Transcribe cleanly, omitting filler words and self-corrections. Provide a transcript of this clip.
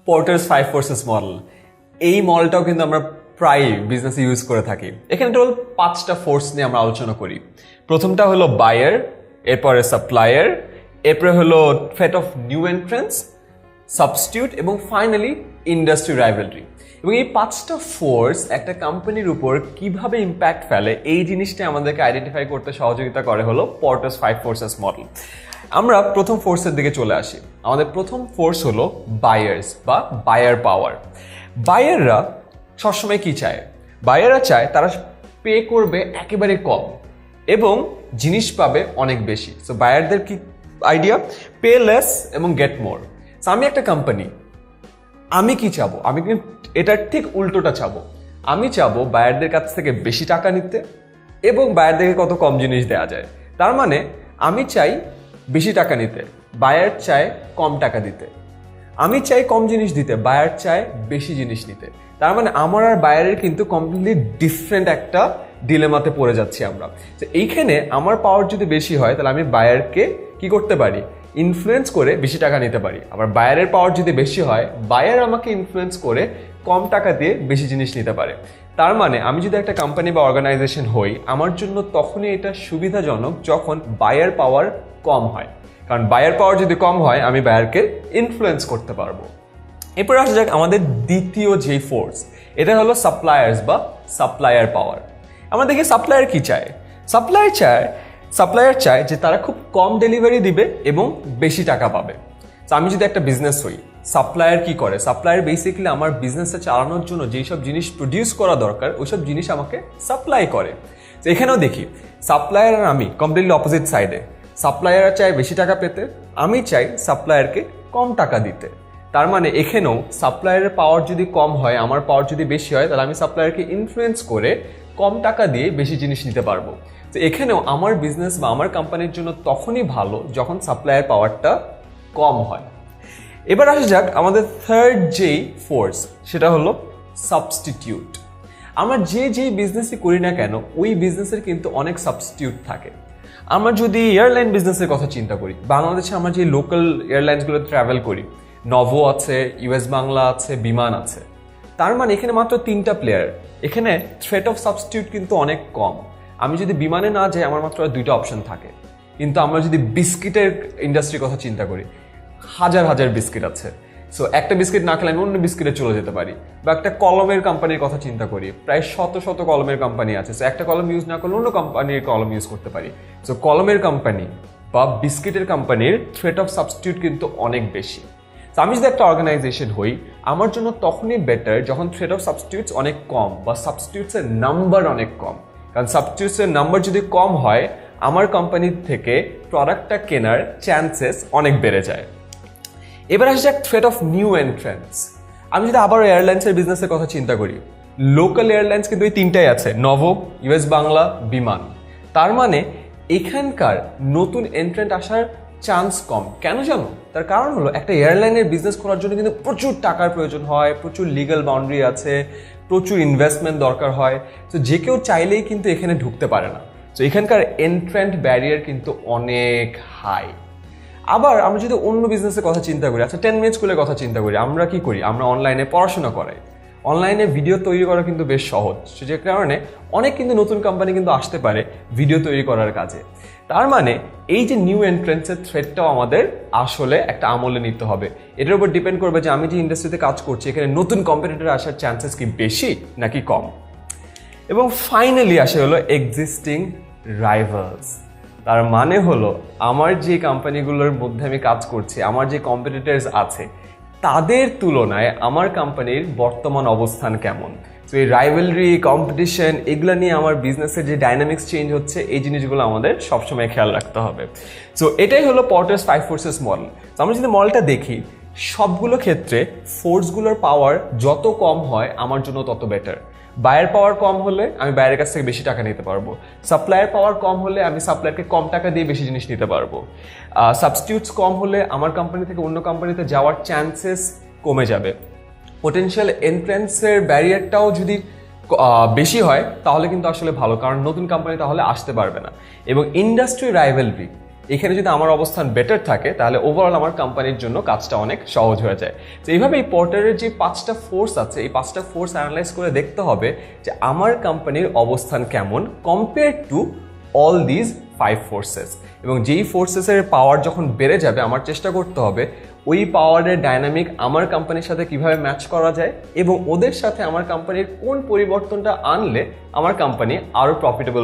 পোর্টারস 5 forces model, এই মডেলটাও কিন্তু আমরা প্রায় বিজনেসে ইউজ করে থাকি। এখানে টোটাল 5টা ফোর্স নিয়ে আমরা আলোচনা করি। প্রথমটা হলো বায়ার, এরপরে সাপ্লায়ার, এরপরে হলো threat of new entrance, substitute এবং ফাইনালি ইন্ডাস্ট্রি রাইভালরি। এবং এই 5টা ফোর্স একটা কোম্পানির উপর কিভাবে ইম্প্যাক্ট ফেলে এই জিনিসটা আমাদেরকে আইডেন্টিফাই করতে সহযোগিতা করে হলো পোর্টারস 5 ফোর্সেস মডেল। আমরা প্রথম ফোর্সের দিকে চলে আসি। আমাদের প্রথম ফোর্স হলো বায়ার্স বা বায়ার পাওয়ার। বায়াররা সবসময় কি চায়? বায়াররা চায় তারা পে করবে একেবারে কম এবং জিনিস পাবে অনেক বেশি। সো বায়ারদের কি আইডিয়া? পে লেস এবং গেট মোর। সো আমি একটা কোম্পানি, আমি কি চাবো? আমি কিন্তু এটার ঠিক উল্টোটা চাবো। আমি চাবো বায়ারদের কাছ থেকে বেশি টাকা নিতে এবং বায়ারদেরকে কত কম জিনিস দেওয়া যায়। তার মানে আমি চাই বেশি টাকা নিতে, বায়ার চায় কম টাকা দিতে। আমি চাই কম জিনিস দিতে, বায়ার চায় বেশি জিনিস নিতে। তার মানে আমার আর বায়ারের কিন্তু কমপ্লিটলি ডিফারেন্ট একটা ডিলেমাতে পড়ে যাচ্ছি আমরা। তো এইখানে আমার পাওয়ার যদি বেশি হয় তাহলে আমি বায়ারকে কি করতে পারি? ইনফ্লুয়েন্স করে বেশি টাকা নিতে পারি। আবার বায়ারের পাওয়ার যদি বেশি হয়, বায়ার আমাকে ইনফ্লুয়েন্স করে কম টাকা দিয়ে বেশি জিনিস নিতে পারে। তার মানে আমি যদি একটা কোম্পানি বা অর্গানাইজেশন হই, আমার জন্য তখনই এটা সুবিধাজনক যখন বায়ার পাওয়ার কম হয়। কারণ বায়ার পাওয়ার যদি কম হয়, আমি বায়ারকে ইনফ্লুয়েন্স করতে পারবো। এরপর আসা যাক আমাদের দ্বিতীয় যে ফোর্স, এটা হলো সাপ্লায়ার্স বা সাপ্লায়ার পাওয়ার। আমরা দেখি সাপ্লায়ার কি চায়। সাপ্লায়ার চায় যে তারা খুব কম ডেলিভারি দিবে এবং বেশি টাকা পাবে। তো আমি যদি একটা বিজনেস হই, সাপ্লায়ার কি করে? সাপ্লায়ার বেসিক্যালি আমার বিজনেসটা চালানোর জন্য যেই সব জিনিস প্রডিউস করা দরকার ওইসব জিনিস আমাকে সাপ্লাই করে। তো এখানেও দেখি সাপ্লায়ার আর আমি কমপ্লিটলি অপোজিট সাইডে। সাপ্লায়ার চায় বেশি টাকা পেতে, আমি চাই সাপ্লায়ারকে কম টাকা দিতে। তার মানে এখানেও সাপ্লায়ারের পাওয়ার যদি কম হয়, আমার পাওয়ার যদি বেশি হয়, তাহলে আমি সাপ্লায়ারকে ইনফ্লুয়েন্স করে কম টাকা দিয়ে বেশি জিনিস নিতে পারবো। তো এখানেও আমার বিজনেস বা আমার কোম্পানির জন্য তখনই ভালো যখন সাপ্লায়ার পাওয়ারটা কম হয়। এবার আসা যাক আমাদের থার্ড যেই ফোর্স, সেটা হলো সাবস্টিটিউট। আমরা যেই বিজনেসই করি না কেন, ওই বিজনেসের কিন্তু অনেক সাবস্টিটিউট থাকে। আমরা যদি এয়ারলাইন বিজনেসের কথা চিন্তা করি, বাংলাদেশে আমরা যে লোকাল এয়ারলাইন্সগুলো ট্রাভেল করি, নভো আছে, ইউএস বাংলা আছে, বিমান আছে। তার মানে এখানে মাত্র 3টা প্লেয়ার। এখানে থ্রেট অফ সাবস্টিটিউট কিন্তু অনেক কম। আমি যদি বিমানে না যাই, আমার মাত্র 2টা অপশন থাকে। কিন্তু আমরা যদি বিস্কিটের ইন্ডাস্ট্রির কথা চিন্তা করি, হাজার হাজার বিস্কিট আছে। সো একটা বিস্কিট না খেলে আমি অন্য বিস্কিটে চলে যেতে পারি। বা একটা কলমের কোম্পানির কথা চিন্তা করি, প্রায় শত শত কলমের কোম্পানি আছে। সো একটা কলম ইউজ না করলে অন্য কোম্পানির কলম ইউজ করতে পারি। সো কলমের কোম্পানি বা বিস্কিটের কোম্পানির থ্রেট অফ সাবস্টিটিউট কিন্তু অনেক বেশি। আমি যদি একটা অর্গানাইজেশন হই, আমার জন্য তখনই বেটার যখন থ্রেট অফ সাবস্টিটিউটস অনেক কম বা সাবস্টিটিউটসের নাম্বার অনেক কম। কারণ সাবস্টিটিউটসের নাম্বার যদি কম হয়, আমার কোম্পানির থেকে প্রোডাক্টটা কেনার চান্সেস অনেক বেড়ে যায়। এবার আসে যাক থ্রেট অফ নিউ এন্ট্রেন্স। আমি যদি আবার এয়ারলাইন্সের বিজনেসের কথা চিন্তা করি, লোকাল এয়ারলাইন্স কিন্তু এই 3টাই আছে, নভো, ইউএস বাংলা, বিমান। তার মানে এখানকার নতুন এন্ট্রেন্ট আসার চান্স কম। কেন জানো? তার কারণ হলো একটা এয়ারলাইনের বিজনেস করার জন্য কিন্তু প্রচুর টাকার প্রয়োজন হয়, প্রচুর লিগ্যাল বাউন্ডারি আছে, প্রচুর ইনভেস্টমেন্ট দরকার হয়। তো যে কেউ চাইলেই কিন্তু এখানে ঢুকতে পারে না। তো এখানকার এন্ট্রেন্ট ব্যারিয়ার কিন্তু অনেক হাই। আবার আমরা যদি অন্য বিজনেসের কথা চিন্তা করি, আচ্ছা 10 মিনিট স্কুলের কথা চিন্তা করি, আমরা কি করি? আমরা অনলাইনে পড়াশোনা করাই। অনলাইনে ভিডিও তৈরি করা কিন্তু বেশ সহজ, যে কারণে অনেক কিন্তু নতুন কোম্পানি কিন্তু আসতে পারে ভিডিও তৈরি করার কাজে। তার মানে এই যে নিউ এন্ট্রেন্সের থ্রেটটাও আমাদের আসলে একটা আমলে নিতে হবে। এটার উপর ডিপেন্ড করবে যে আমি যে ইন্ডাস্ট্রিতে কাজ করছি, এখানে নতুন কম্পিটিটর আসার চান্সেস কি বেশি নাকি কম। এবং ফাইনালি আসে হলো এক্সিস্টিং রাইভালস। তার মানে হলো আমার যে কোম্পানিগুলোর মধ্যে আমি কাজ করছি, আমার যে কম্পিটিটরস আছে, তাদের তুলনায় আমার কোম্পানির বর্তমান অবস্থান কেমন। তো এই রাইভালরি, কম্পিটিশন, এগুলো নিয়ে আমার বিজনেসের যে ডাইনামিক্স চেঞ্জ হচ্ছে, এই জিনিসগুলো আমাদের সবসময় খেয়াল রাখতে হবে। সো এটাই হলো পোর্টারস 5 ফোর্সেস মডেল। তো আমরা যদি মডেলটা দেখি, সবগুলো ক্ষেত্রে ফোর্সগুলোর পাওয়ার যত কম হয় আমার জন্য তত বেটার। বায়ার পাওয়ার কম হলে আমি বায়ারের কাছ থেকে বেশি টাকা নিতে পারবো। সাপ্লায়ার পাওয়ার কম হলে আমি সাপ্লায়ারকে কম টাকা দিয়ে বেশি জিনিস নিতে পারবো। সাবস্টিটিউটস কম হলে আমার কোম্পানি থেকে অন্য কোম্পানিতে যাওয়ার চান্সেস কমে যাবে। পোটেনশিয়াল এন্ট্রেন্সের ব্যারিয়ারটাও যদি বেশি হয় তাহলে কিন্তু আসলে ভালো, কারণ নতুন কোম্পানি তাহলে আসতে পারবে না। এবং ইন্ডাস্ট্রি রাইভালরি, এখানে যদি আমার অবস্থান বেটার থাকে তাহলে ওভারঅল আমার কোম্পানির জন্য কাজটা অনেক সহজ হয়ে যায়। তো এইভাবে এই পর্টারের যে 5টা ফোর্স আছে, এই 5টা ফোর্স অ্যানালাইজ করে দেখতে হবে যে আমার কোম্পানির অবস্থান কেমন compare to all these 5 forces. এবং যেই ফোর্সেসের পাওয়ার যখন বেড়ে যাবে আমার চেষ্টা করতে হবে ওই পাওয়ারের ডাইনামিক আমার কোম্পানির সাথে কিভাবে ম্যাচ করা যায় এবং ওদের সাথে আমার কোম্পানির কোন পরিবর্তনটা আনলে আমার কোম্পানি আরও প্রফিটেবল